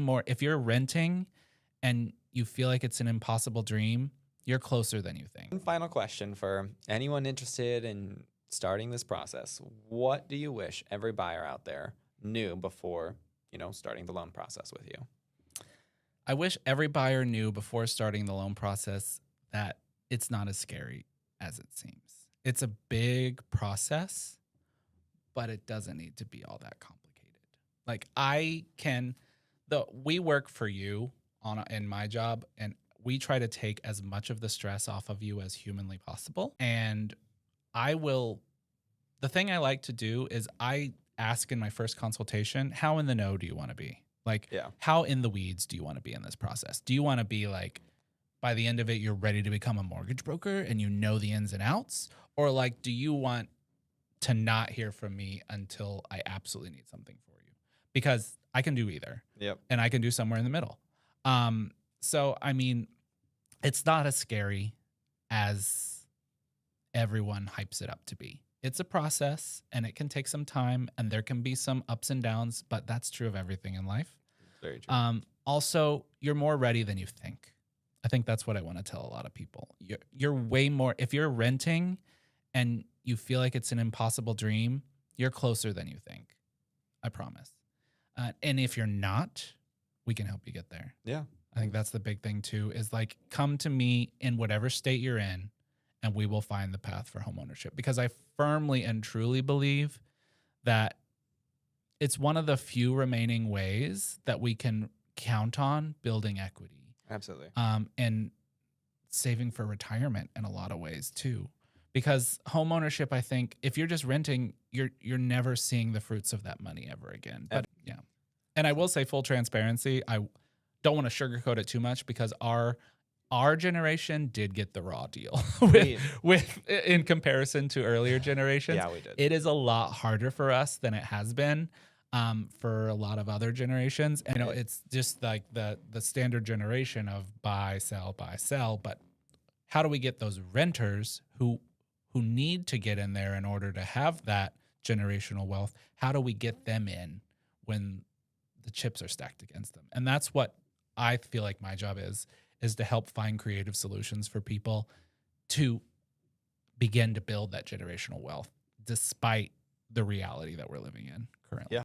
more, if you're renting and you feel like it's an impossible dream, you're closer than you think. One final question for anyone interested in starting this process. What do you wish every buyer out there knew before, starting the loan process with you? I wish every buyer knew before starting the loan process that it's not as scary as it seems. It's a big process, but it doesn't need to be all that complicated. Like we work for you in my job, and we try to take as much of the stress off of you as humanly possible. And the thing I like to do is I ask in my first consultation, how in the know do you want to be? Like, Yeah. how in the weeds do you want to be in this process? Do you want to be like, by the end of it, you're ready to become a mortgage broker and you know the ins and outs? Or like, do you want to not hear from me until I absolutely need something for you? Because I can do either. Yep. And I can do somewhere in the middle. So, I mean, it's not as scary as everyone hypes it up to be. It's a process and it can take some time and there can be some ups and downs, but that's true of everything in life. Very true. Also, you're more ready than you think. I think that's what I want to tell a lot of people. You're way more, if you're renting and you feel like it's an impossible dream, you're closer than you think. I promise. And if you're not, we can help you get there. Yeah. I think that's the big thing too, is like, come to me in whatever state you're in and we will find the path for homeownership, because I firmly and truly believe that it's one of the few remaining ways that we can count on building equity. Absolutely. And saving for retirement in a lot of ways too. Because homeownership, I think, if you're just renting, you're never seeing the fruits of that money ever again. But yeah. And I will say, full transparency, I don't want to sugarcoat it too much, because our generation did get the raw deal with in comparison to earlier generations. Yeah, we did. It is a lot harder for us than it has been for a lot of other generations. And it's just like the standard generation of buy, sell, buy, sell. But how do we get those renters who need to get in there in order to have that generational wealth? How do we get them in when the chips are stacked against them? And that's what I feel like my job is to help find creative solutions for people to begin to build that generational wealth despite the reality that we're living in currently. Yeah.